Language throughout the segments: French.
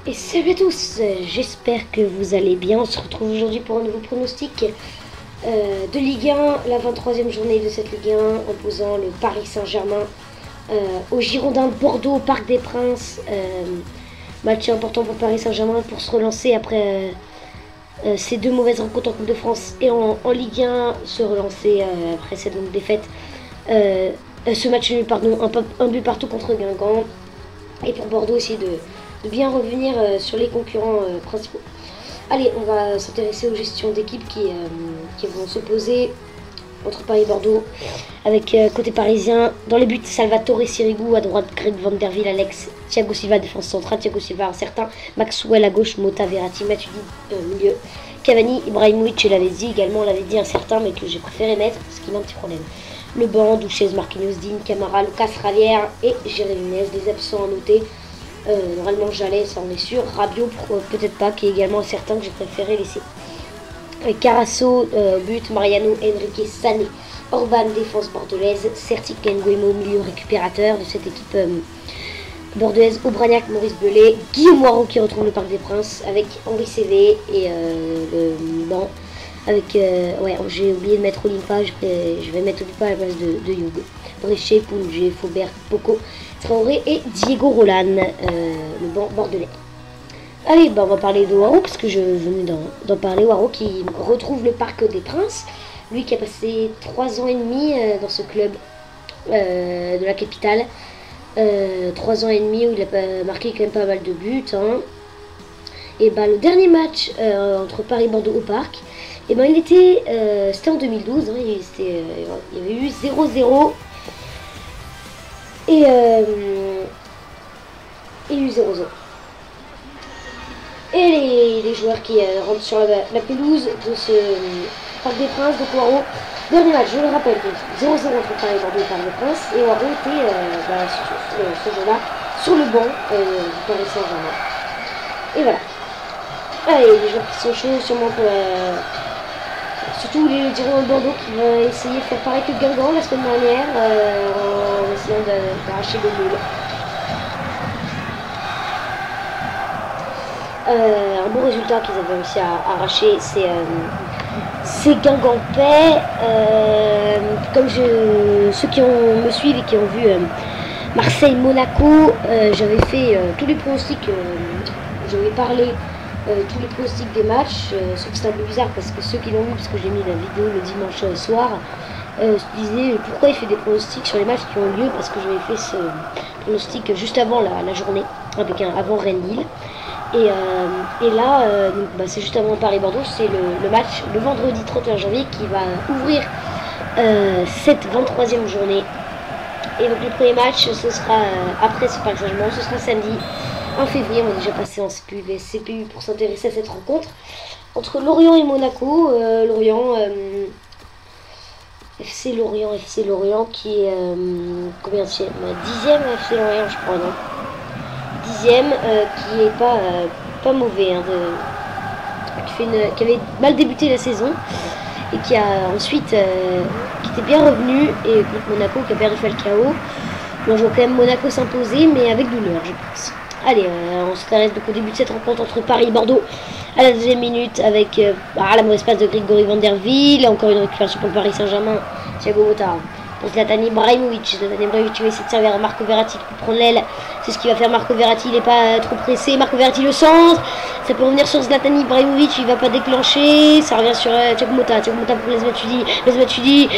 Et salut à tous, j'espère que vous allez bien. On se retrouve aujourd'hui pour un nouveau pronostic de Ligue 1, la 23e journée de cette Ligue 1, opposant le Paris Saint-Germain aux Girondins de Bordeaux au Parc des Princes. Match important pour Paris Saint-Germain pour se relancer après ces deux mauvaises rencontres en Coupe de France et en Ligue 1, se relancer après cette longue défaite. Ce match nul, pardon, un but partout contre Guingamp. Et pour Bordeaux aussi de bien revenir sur les concurrents principaux. Allez, on va s'intéresser aux gestions d'équipe qui vont s'opposer entre Paris et Bordeaux. Avec côté parisien, dans les buts, Salvatore Sirigu, à droite Greg Van Der Wiel, Alex, Thiago Silva, défense centrale, Thiago Silva incertain, Maxwell à gauche, Mota, Verratti, Matuidi milieu, Cavani, Ibrahimovic, je l'avais dit également, on l'avait dit incertain, mais que j'ai préféré mettre parce qu'il a un petit problème. Le banc, Douchez, Marquinhos, Digne, Camara, Lucas Ravière et Jérémy Menez, des absents à noter. Normalement j'allais, ça on est sûr. Rabiot peut-être pas, qui est également certain, que j'ai préféré laisser. Carasso, but, Mariano, Enrique, Sané, Orban, défense bordelaise, Certic, Nguemo, milieu récupérateur de cette équipe bordelaise, Aubragnac, Maurice Belay, Guillaume Moirot qui retrouve le Parc des Princes avec Henri Cévé et le banc avec, ouais, j'ai oublié de mettre Olimpa, je vais mettre Olimpa à la place de Hugo. Bréchet, Poulgé, Faubert, Poco, Traoré et Diego Roland, le banc bordelais. Allez, bah on va parler de Waro, parce que je venais d'en parler. Waro qui retrouve le Parc des Princes, lui qui a passé 3 ans et demi dans ce club de la capitale. 3 ans et demi où il a marqué quand même pas mal de buts. Hein. Et bah le dernier match entre Paris et Bordeaux au Parc, et ben c'était en 2012, hein, il y avait eu 0-0. Et il y a eu 0-0. Et les joueurs qui rentrent sur la pelouse de ce Parc des Princes, donc Waro. Dernier match, je le rappelle, 0-0 entre Paris et Bordeaux et Parc des Princes. Et Waro était ce jeu-là sur le banc du Paris Saint-Germain. Et voilà. Allez, les joueurs qui sont chauds, sûrement pour surtout les Girondins de Bordeaux qui vont essayer de faire pareil que Guingamp la semaine dernière en essayant d'arracher le nul. Un bon résultat qu'ils avaient réussi à arracher, c'est Guingampais. Comme ceux qui me suivent et qui ont vu Marseille-Monaco, j'avais fait tous les pronostics, j'avais parlé tous les pronostics des matchs, sauf que c'est un peu bizarre parce que ceux qui l'ont vu, parce que j'ai mis la vidéo le dimanche soir, se disaient pourquoi il fait des pronostics sur les matchs qui ont lieu, parce que j'avais fait ce pronostic juste avant la journée, avec avant Rennes-Lille. Et là, c'est juste avant Paris-Bordeaux, c'est le match le vendredi 31 janvier qui va ouvrir cette 23e journée. Et donc le premier match, ce sera après ce Paris Saint-Germain, ce sera samedi 1 février. On est déjà passé en CPU pour s'intéresser à cette rencontre entre Lorient et Monaco. Lorient, FC Lorient qui est combien de 10e FC Lorient, je crois, non, 10e, qui est pas mauvais, hein, qui avait mal débuté la saison et qui a ensuite qui était bien revenu, et contre Monaco qui a perdu Falcao. Bon, je vois quand même Monaco s'imposer, mais avec douleur, je pense. Allez, on s'intéresse donc au début de cette rencontre entre Paris et Bordeaux à la 2e minute avec la mauvaise passe de Grégory Van Der Wiel. Encore une récupération pour le Paris Saint-Germain. Thiago Motta pour Zlatan Ibrahimovic. Zlatan Ibrahimovic va essayer de servir à Marco Verratti qui peut prendre l'aile. C'est ce qu'il va faire Marco Verratti. Il n'est pas trop pressé. Marco Verratti le centre. Ça peut revenir sur Zlatan Ibrahimovic. Il ne va pas déclencher. Ça revient sur Thiago Motta. Thiago Motta pour Blaise Matuidi. Blaise Matuidi.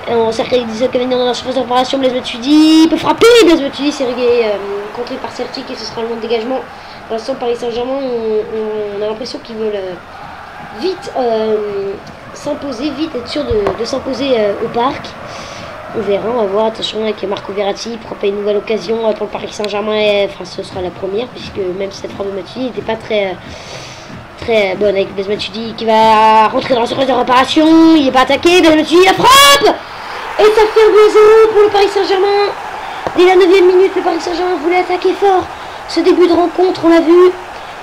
On cercle avec 17 Cavani dans la surface de réparation. Blaise Matuidi il peut frapper. Blaise Matuidi c'est réglé, contré par Certic et ce sera le long de dégagement. Pour l'instant, Paris Saint-Germain, on a l'impression qu'ils veulent vite s'imposer, vite être sûr de s'imposer au Parc. On verra, on va voir. Attention avec Marco Verratti, pourquoi pas une nouvelle occasion pour le Paris Saint-Germain. Enfin, ce sera la première, puisque même si cette frappe de Matuidi n'était pas très bonne, avec Blaise Matuidi qui va rentrer dans la surface de réparation. Il n'est pas attaqué. Blaise Matuidi, la frappe! Et ça fait 2-0 pour le Paris Saint-Germain. Dès la 9e minute, le Paris Saint-Germain voulait attaquer fort. Ce début de rencontre, on l'a vu.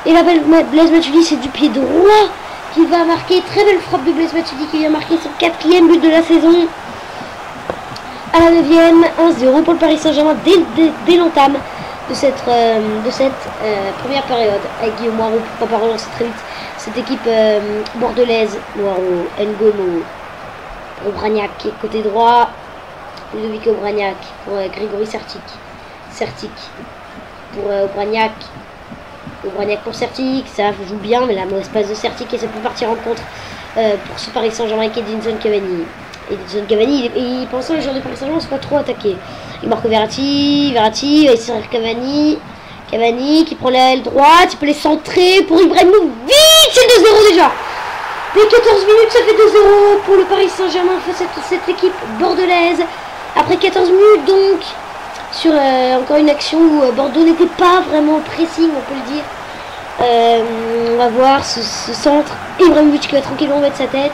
Et là, Blaise Matuidi, c'est du pied droit qui va marquer. Très belle frappe de Blaise Matuidi qui vient marquer son 4e but de la saison. À la 9e, 1-0 pour le Paris Saint-Germain dès l'entame première période avec Guillaume Moirot, pour pas relancer très vite cette équipe bordelaise. Moirot, Ngomo pour Obraniak côté droit, Ludovic Obraniak pour Grégory Sertic pour Obraniak pour Sertic, ça joue bien, mais la mauvaise passe de Sertic et ça peut partir en contre pour ce Paris Saint-Germain avec Edinson Cavani. Edinson Cavani, il pensait les joueurs de Paris Saint-Germain ne sont pas trop attaqués. Il marque Verratti, il va servir Cavani qui prend l'aile droite, il peut les centrer pour Ibrahimovic, c'est 2-0 déjà. Dès 14 minutes, ça fait 2-0 pour le Paris Saint-Germain face à cette équipe bordelaise. Après 14 minutes donc, sur encore une action où Bordeaux n'était pas vraiment pressing, on peut le dire. On va voir ce centre, Ibrahimovic qui va tranquillement mettre sa tête,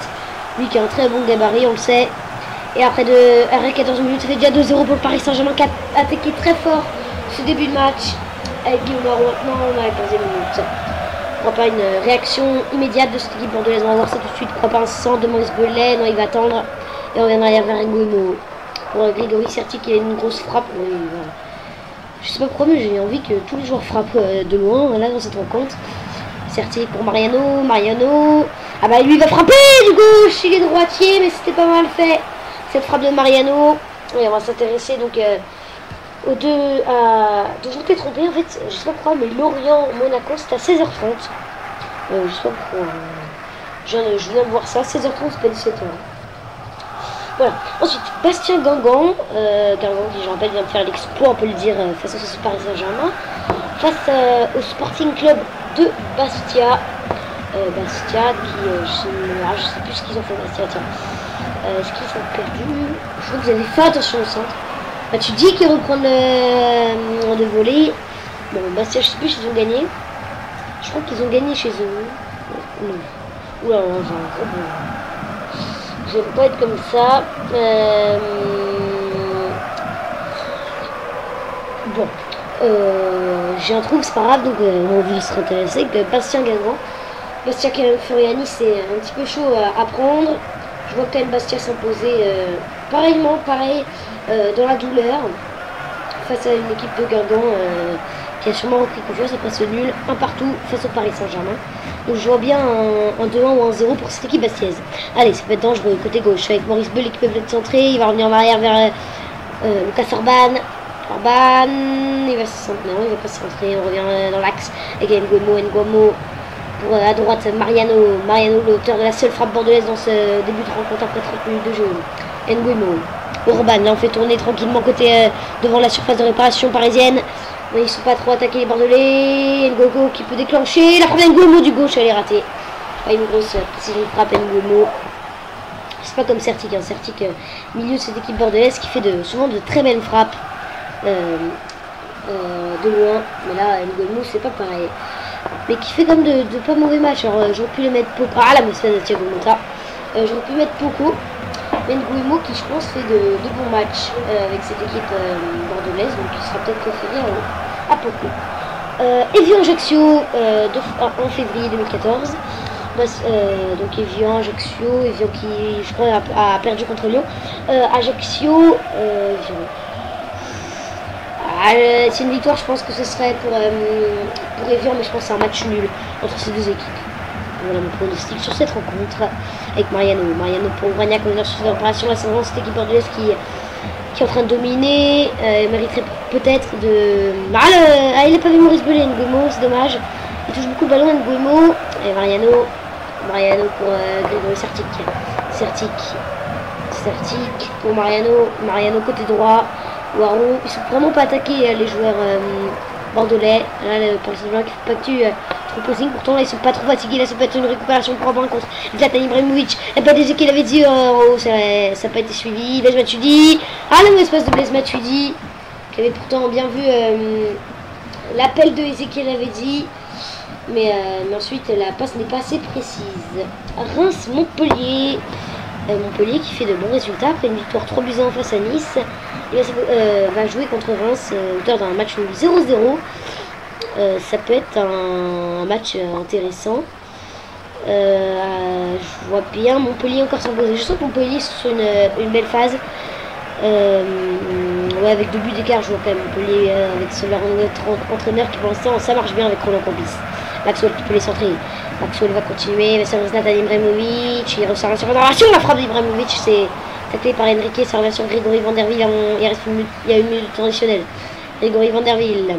lui qui a un très bon gabarit, on le sait. Et après 14 minutes, ça fait déjà 2-0 pour le Paris Saint-Germain qui a attaqué très fort ce début de match. Avec Guillaume Moirot, maintenant on a la 15e minute. Pourquoi pas une réaction immédiate de cette équipe bordelaise, on va voir ça tout de suite. Pourquoi pas un centre de Maurice Belay, non il va attendre. Et on reviendra derrière vers Ngomo. Pour Grégory Sertic, il a une grosse frappe. Voilà. Je sais pas pourquoi, mais j'ai envie que tous les joueurs frappent de loin là dans cette rencontre. Sertic pour Mariano. Ah bah lui il va frapper du gauche, il est droitier, mais c'était pas mal fait. Cette frappe de Mariano. Et on va s'intéresser donc aux deux. Je m'étais trompé en fait, je sais pas pourquoi, mais Lorient-Monaco c'est à 16h30. Je sais pas pourquoi. Je viens de voir ça, 16h30 c'est pas 17h. Voilà. Ensuite, Bastien Guingamp, qui je rappelle vient de faire l'exploit, on peut le dire, face au Paris Saint-Germain, face au Sporting Club de Bastia. Bastia qui, je sais plus ce qu'ils ont fait Bastia, tiens. Est-ce qu'ils ont perdu? Je crois qu'ils avaient fait attention au centre. Bah, tu dis qu'ils reprennent le volley. Bon, Bastia, je sais plus s'ils ont gagné. Je crois qu'ils ont gagné chez eux. Non. Oula, j'ai un gros bon. Je ne vais pas être comme ça. Bon. J'ai un trou, c'est pas grave, donc on va se intéresser que Bastien Guingamp. Bastia Furiani, c'est un petit peu chaud à prendre. Je vois quand même Bastia s'imposer pareil, dans la douleur. Face à une équipe de Guingamp qui a sûrement repris confiance après ce nul, un partout face au Paris Saint-Germain. Donc je vois bien un 2-1 ou un 0 pour cette équipe bastiaise. Allez, ça peut être dangereux côté gauche avec Maurice Belay qui peut être centré. Il va revenir en arrière vers Lucas Orban. Il va se centrer, non, il va pas se centrer. On revient dans l'axe avec Ngomo. Pour à droite Mariano, l'auteur de la seule frappe bordelaise dans ce début de rencontre après 30 minutes de jeu. Ngomo. Orban, là on fait tourner tranquillement côté devant la surface de réparation parisienne. Mais ils ne sont pas trop attaqués les Bordelais. Ngogo qui peut déclencher. La frappe d'Ngomo du gauche, elle est ratée. Pas une grosse précision de frappe Ngomo. C'est pas comme Sertic. Sertic, milieu de cette équipe bordelaise qui fait souvent de très belles frappes de loin. Mais là, Ngomo, c'est pas pareil. Mais qui fait comme de pas mauvais matchs. Alors j'aurais pu le mettre Poco. Ah, la mauvaise de Thiago Motta. J'aurais pu mettre Poco. Mais Ngomo qui je pense fait de bons matchs avec cette équipe bordelaise, donc il sera peut-être préféré à Poco. Evian-Ajaccio en février 2014. Donc Evian-Ajaccio, qui je crois a perdu contre Lyon. Ajaccio, c'est une victoire, je pense que ce serait pour Evian, mais je pense que c'est un match nul entre ces deux équipes. Voilà mon pronostic sur cette rencontre avec Mariano pour Obraniak, on est sur cette opération. Là c'est vraiment cette équipe bordelaise qui est en train de dominer, mériterait peut-être de... il n'a pas vu Maurice Belay, Ngomo, c'est dommage. Il touche beaucoup le ballon, Ngomo, et Mariano pour Grégory Sertic pour Mariano côté droit. Warou, ils sont vraiment pas attaqués les joueurs bordelais. Là le Paris Saint-Germain qui fait pas que trop pressing, pourtant là ils sont pas trop fatigués. Là ça peut être une récupération pour un contre Zlatan Ibrahimovic. Il n'y a pas des qu'il avait dit ça n'a pas été suivi. Blaise Matuidi, la mauvaise passe de Blaise Matuidi qui avait pourtant bien vu l'appel de Ezekiel avait dit, mais ensuite la passe n'est pas assez précise. Reims-Montpellier. Montpellier qui fait de bons résultats après une victoire 3-1 face à Nice. Il va jouer contre Reims, auteur d'un match 0-0. Ça peut être un match intéressant. Je vois bien Montpellier encore s'imposer. Je sens que Montpellier est sur une belle phase. ouais, avec 2 buts d'écart, je vois quand même Montpellier avec leur entraîneur qui pour l'instant ça marche bien avec Roland Courbis. Maxwell qui peut les centrer. Maxwell va continuer, ça reste Zlatan Ibrahimovic, il ressort la surface. La frappe d'Ibrahimovic, c'est taclé par Enrique, ça revient sur Grégory Vanderville, il y a une minute traditionnelle. Grégory Vanderville.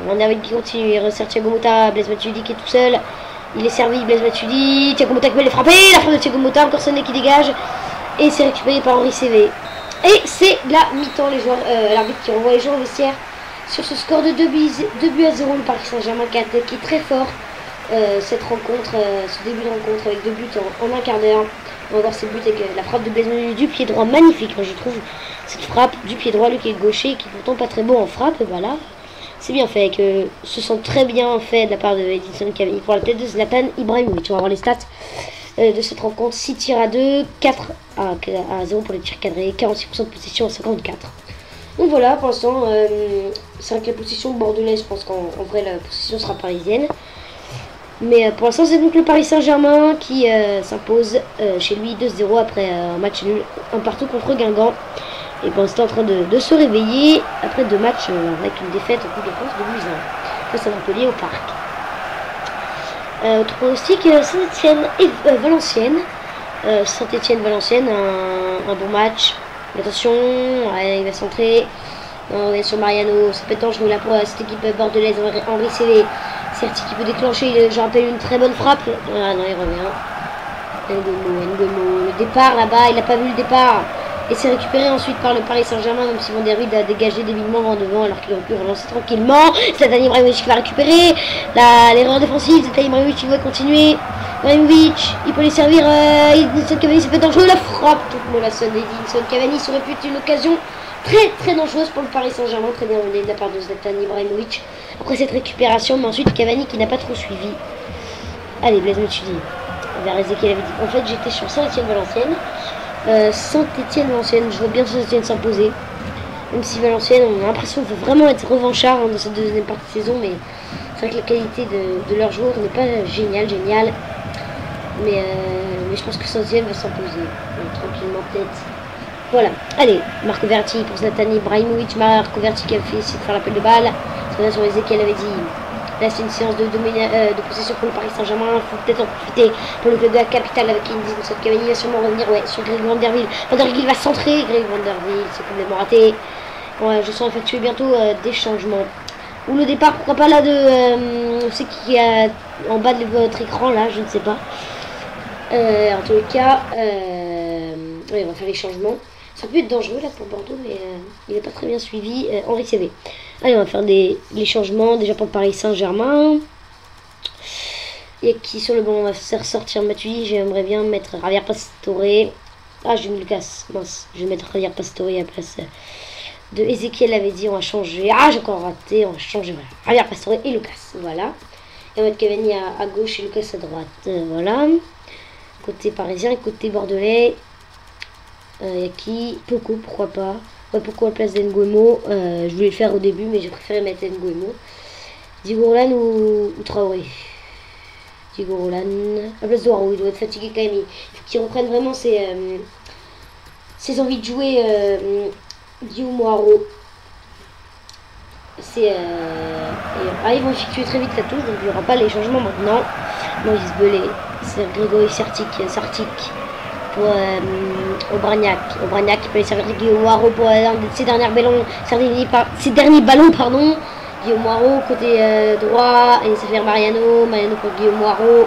Vanderville qui continue, il resserre Thiago Motta, Blaise Matuidi qui est tout seul. Il est servi, Blaise Matuidi, Thiago Motta qui peut les frapper, la frappe de Thiago Motta, encore Sonné qui dégage. Et c'est récupéré par Henri CV. Et c'est la mi-temps, les joueurs, l'arbitre qui renvoie les joueurs au vestiaire sur ce score de 2 buts à 0, le Paris Saint-Germain qui est très fort cette rencontre, ce début de rencontre avec 2 buts en un quart d'heure. On va voir ces buts avec la frappe de Blaise Matuidi du pied droit, magnifique, moi je trouve cette frappe du pied droit, lui qui est gaucher, qui est pourtant pas très bon en frappe, voilà. C'est bien fait, que ce sont très bien fait de la part de Edinson Cavani pour la tête de Zlatan Ibrahimovic. On va voir les stats de cette rencontre. 6 tirs à 2, 4 à 0 pour les tirs cadrés, 46% de possession à 54. Donc voilà, pour l'instant, c'est vrai que la possession bordelaise, je pense qu'en vrai la possession sera parisienne. Mais pour l'instant, c'est donc le Paris Saint-Germain qui s'impose chez lui 2-0 après un match nul, un partout contre Guingamp. Et pour l'instant en train de se réveiller après 2 matchs avec une défaite en Coupe de France de 12 ans face à Montpellier au Parc. Autre pronostic, Saint-Etienne et Valenciennes. Saint-Etienne-Valenciennes, un bon match. Attention, ouais, il va centrer. On est sur Mariano, ça peut être dangereux là pour cette équipe bordelaise. Henri CV, Certi qui peut déclencher, je rappelle, une très bonne frappe. Ah non, il revient. Ngomo, le départ là-bas, il n'a pas vu le départ. Et c'est récupéré ensuite par le Paris Saint-Germain, même si Vanderville a dégagé débilement en devant alors qu'il aurait pu relancer tranquillement. Zlatan Ibrahimovic qui va récupérer. L'erreur défensive, Zlatan Ibrahimovic qui va continuer. Ibrahimovic, il peut les servir. Edinson Cavani, c'est peut-être dangereux. La frappe toute mollassonne d'Edinson Cavani, ça aurait pu être une occasion très dangereuse pour le Paris Saint-Germain. Très bien menée de la part de Zlatan Ibrahimovic. Après cette récupération, mais ensuite Cavani qui n'a pas trop suivi. Allez, Blaise Matuidi vers Ezekiel avait dit. En fait, j'étais sur Saint-Etienne-Valenciennes. Saint-Etienne-Valenciennes, je vois bien Saint-Etienne s'imposer. Même si Valenciennes, on a l'impression qu'il faut vraiment être revanchard dans cette deuxième partie de saison, mais c'est vrai que la qualité de leurs joueurs n'est pas géniale. Mais je pense que Saint-Etienne va s'imposer tranquillement peut-être. Voilà, allez, Marco Verratti pour Zlatan Ibrahimovic. Marco Verratti qui a fait essayer de faire l'appel de balle. C'est sur Ezekiel avait dit. Là, c'est une séance de possession pour le Paris Saint-Germain. Il faut peut-être en profiter pour le club de la capitale avec Edinson Cavani. Il va sûrement revenir sur Greg Vanderville. Vanderville va centrer. Greg Vanderville, c'est complètement raté. Ouais, je sens effectuer bientôt des changements. Ou le départ, pourquoi pas là de... c'est qui est en bas de votre écran là, je ne sais pas. En tous les cas, ouais, on va faire les changements. Ça peut être dangereux là pour Bordeaux, mais il n'est pas très bien suivi. Henri CV. Allez, on va faire les changements. Déjà pour le Paris Saint-Germain. Et qui sur le banc, on va faire sortir Matuidi. J'aimerais bien mettre Javier Pastore. Ah, j'ai mis Lucas. Mince, je vais mettre Javier Pastore à la place de Ezekiel avait dit. On va changer. Ah, j'ai encore raté. On va changer. Voilà. Javier Pastore et Lucas. Voilà. Et on va mettre Cavani à gauche et Lucas à droite. Voilà. Côté parisien et côté bordelais. Il y a qui? Poco, pourquoi pas. Ouais, pourquoi à la place d'Nguemo. Je voulais le faire au début, mais j'ai préféré mettre Nguemo. Diego Roland ou Traoré. Diego Roland. À la place d'Oaro, il doit être fatigué quand même. Il faut qu'il reprenne vraiment ses envies de jouer. Guillaume Oaro. Ils vont effectuer très vite la touche, donc il n'y aura pas les changements maintenant. Moïse Belé. C'est Grégory Sartic. Aubragnac qui peut les servir de Guillaume Moirot pour ses derniers ballons, pardon. Guillaume Moirot côté droit, et ça fait Mariano pour Guillaume Moirot.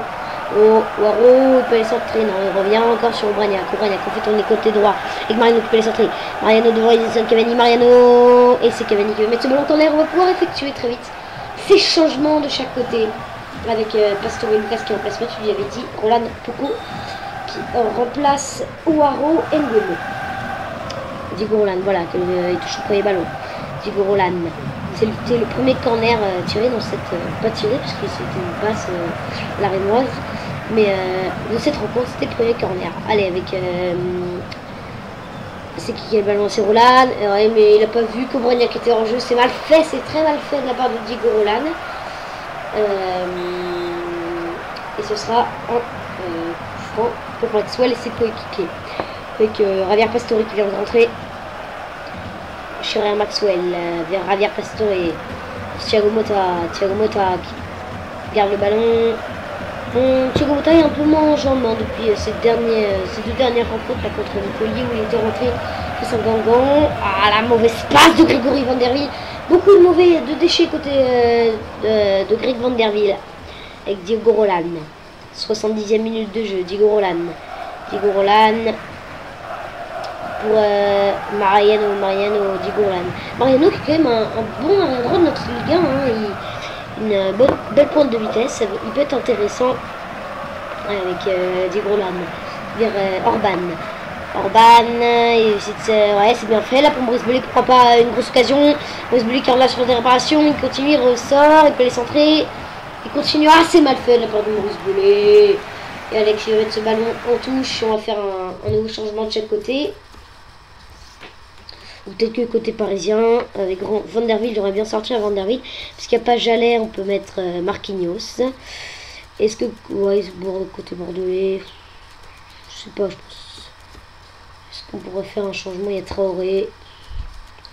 Moirot peut les centrer, non, il revient encore sur Aubragnac on fait tourner côté droit et Mariano qui peut les centrer. Mariano devant Edinson Cavani, Mariano, et c'est Cavani qui va mettre ce ballon en l'air. On va pouvoir effectuer très vite ces changements de chaque côté avec Pastore et Lucas qui remplacent, tu lui avais dit, Roland Poco qui remplace Ouaro et Nguemo. Diego Roland, voilà, il touche le premier ballon. Diego Roland, c'est le premier corner tiré dans cette... pas tiré, parce que c'était une passe à la rémoise, mais de cette rencontre, c'était le premier corner. Allez, avec... c'est qui a le ballon? C'est Roland. Ouais, mais il n'a pas vu qu'Aubragnac était en jeu. C'est mal fait, c'est très mal fait de la part de Diego Roland. Et ce sera un franc pour Maxwell et ses coéquipiers. Avec Javier Pastore qui vient de rentrer. Chiré Maxwell vers Javier Pastore. Thiago Motta. Thiago Motta qui garde le ballon. Thiago Motta est un peu moins en jambes depuis ces deux dernières rencontres là, contre Montpellier où il était rentré face à Guingamp. Ah, la mauvaise passe de Grégory Van der Wiel. Beaucoup de déchets côté de Greg Van der Wiel avec Diego Roland. 70e minute de jeu, Diego Roland. Diego Roland pour Mariano, Diego Roland. Mariano qui est quand même un bon arrière droit de notre Ligue 1. Hein. Une belle pointe de vitesse. Il peut être intéressant avec Diego Roland vers Orban. Orban, ouais, c'est bien fait là pour Maurice Bellet, pourquoi pas une grosse occasion. Maurice Bellet qui relâche sur des réparations, il continue, il ressort, il peut les centrer. Il continue, ah c'est mal fait de la part de Maurice Bellet. Et Alex il va mettre ce ballon en touche, on va faire un nouveau changement de chaque côté. Ou peut-être que côté parisien, avec Van der Wiel, j'aurais bien sorti à Van der Wiel. Parce qu'il n'y a pas Jalais, on peut mettre Marquinhos. Est-ce que, ouais, côté bordelais, je sais pas, je pense. Est-ce qu'on pourrait faire un changement? Il y a Traoré.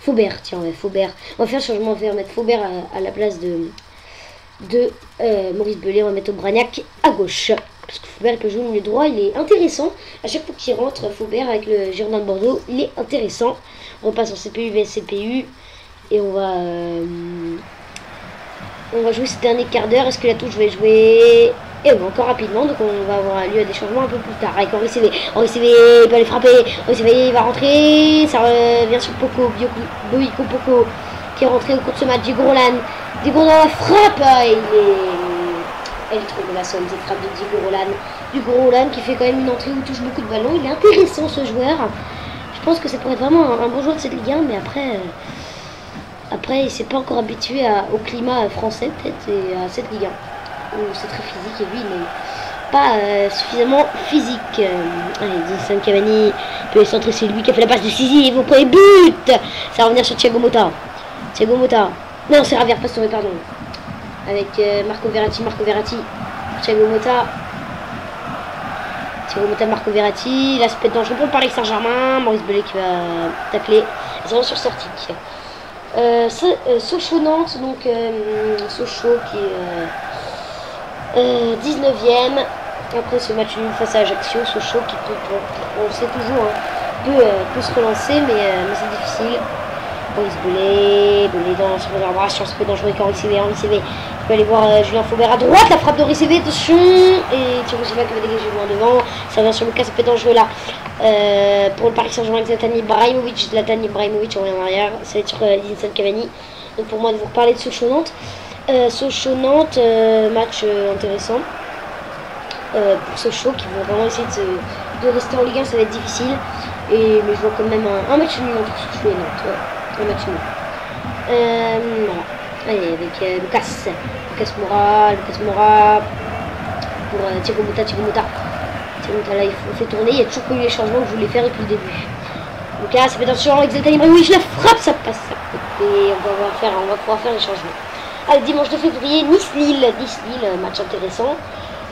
Faubert, tiens, ouais, Faubert. On va faire un changement, on va mettre Faubert à la place de Maurice Bellet. On va mettre Aubragnac à gauche. Parce que Faubert peut jouer au milieu droit, il est intéressant. À chaque fois qu'il rentre, Faubert avec le Girondin de Bordeaux, il est intéressant. On repasse en CPU vs CPU. Et on va jouer ce dernier quart d'heure. Est-ce que la touche va jouer? Et bon, encore rapidement, donc on va avoir lieu à des changements un peu plus tard. Avec Henri CV. Henri CV, il peut aller frapper. Henri CV, il va rentrer. Ça revient sur Poco, Boïko Poco, qui est rentré au cours de ce match. Diego Roland. Diego Roland, la frappe. Elle est trop de la somme, cette frappe de Diego Roland. Diego Roland qui fait quand même une entrée où il touche beaucoup de ballons. Il est intéressant ce joueur. Je pense que ça pourrait être vraiment un bon joueur de cette Ligue 1, mais après il s'est pas encore habitué au climat français peut-être et à cette Ligue 1 où c'est très physique et lui il n'est pas suffisamment physique. Allez, Edinson Cavani peut centrer, c'est lui qui a fait la passe décisive au premier but. Ça va revenir sur Thiago Motta. Thiago Motta. Non, c'est Javier Pastore, pardon. Avec Marco Verratti. Thiago Motta. Thiago Motta, Marco Verratti. Là, c'est peut-être dangereux pour le Paris Saint-Germain. Maurice Bellet qui va tacler. Ils sont sur sortie. Sochaux-Nantes, donc Sochaux qui est 19e. Après ce match nul face à Ajaccio, Sochaux qui peut, on sait toujours, hein, peut se relancer, mais c'est difficile. Maurice Bellet dans son réverbération, c'est peu dangereux avec Henri CV. Je peux aller voir Julien Faubert à droite, la frappe de Henri CV, attention. Et Thiago Silva qui va dégager loin devant. Ça revient sur Lucas, ça peut être dangereux là. Pour le Paris Saint-Germain avec Zlatan Ibrahimovic, on revient en arrière. Ça va être sur Edinson Cavani. Donc pour moi de vous reparler de Sochaux-Nantes. Sochaux-Nantes, match intéressant. Pour Sochaux qui vont vraiment essayer de rester en Ligue 1, ça va être difficile. Mais je vois quand même un match nul entre Sochaux et Nantes. Ouais, un match nul. Voilà. Allez, avec Lucas Moura pour Thiago Motta. Thiago Motta là, il fait tourner. Il y a toujours pas eu les changements que je voulais faire depuis le début. Lucas, ça fait attention avec Zlatan Ibrahimovic, la frappe, ça passe. Et on va pouvoir faire les changements. Allez, dimanche 2 février, Nice-Lille, match intéressant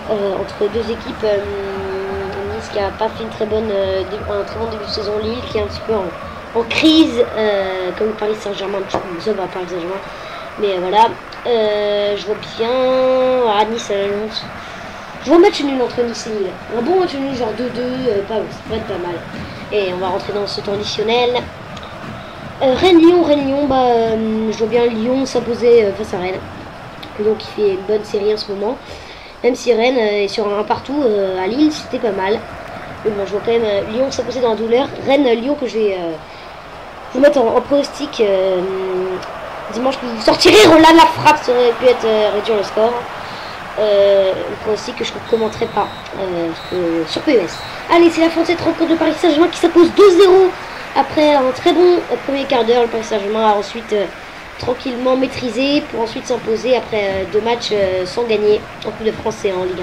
entre deux équipes. Nice qui n'a pas fait un très bon début de saison, Lille qui est un petit peu en crise, comme le Paris Saint-Germain, ça va Paris Saint-Germain. Mais voilà, je vois bien Nice à l'annonce. Je vois un match nul entre Nice et Lille. Un bon match nul, genre 2-2, ça pourrait être pas mal. Et on va rentrer dans ce temps additionnel. Rennes-Lyon, je vois bien Lyon s'imposer face à Rennes. Donc il fait une bonne série en ce moment. Même si Rennes est sur un partout à Lille, c'était pas mal. Mais bon, je vois quand même Lyon s'imposer dans la douleur. Rennes-Lyon que je vais vous mettre en pronostic. Dimanche que vous sortirez, Roland la frappe, ça aurait pu être réduire le score. Le pronostic que je ne commenterai pas sur PES. Allez, c'est la fin de cette rencontre de Paris Saint-Germain qui s'impose 2-0 après un très bon premier quart d'heure. Le Paris Saint-Germain a ensuite tranquillement maîtrisé pour ensuite s'imposer après 2 matchs sans gagner en Coupe de France et en Ligue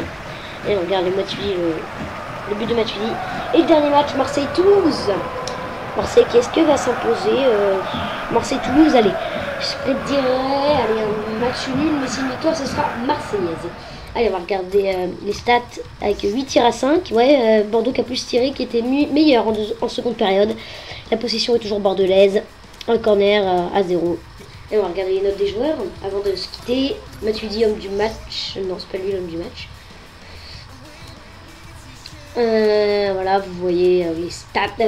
1. Et on regarde le but de Matuidi. Et le dernier match, Marseille-Toulouse. Marseille qui est-ce que va s'imposer Marseille-Toulouse, allez. Je dirais, un match nul, mais si une victoire, ce sera marseillaise. Allez, on va regarder les stats avec 8 tirs à 5. Ouais, Bordeaux qui a plus tiré, qui était meilleur en seconde période. La possession est toujours bordelaise. Un corner à 0. Et on va regarder les notes des joueurs avant de se quitter. Matuidi, homme du match. Non, c'est pas lui l'homme du match. Voilà, vous voyez les stats,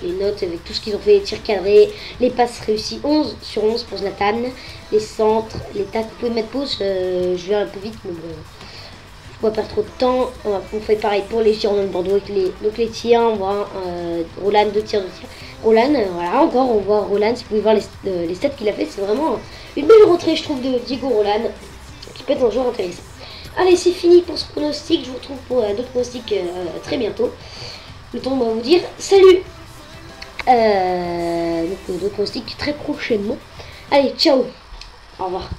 les notes avec tout ce qu'ils ont fait, les tirs cadrés, les passes réussies, 11 sur 11 pour Zlatan, les centres, les tacles. Vous pouvez mettre pause, je vais un peu vite, mais bon, je ne vois pas trop de temps. On fait pareil pour les Girondins de Bordeaux avec donc les tirs, on voit Roland, 2 tirs. Roland, voilà, encore on voit Roland, si vous pouvez voir les stats qu'il a fait, c'est vraiment une belle rentrée, je trouve, de Diego Roland, qui peut être un joueur intéressant. Allez, c'est fini pour ce pronostic, je vous retrouve pour d'autres pronostics très bientôt. Le temps de vous dire salut. Donc d'autres pronostics très prochainement. Allez, ciao. Au revoir.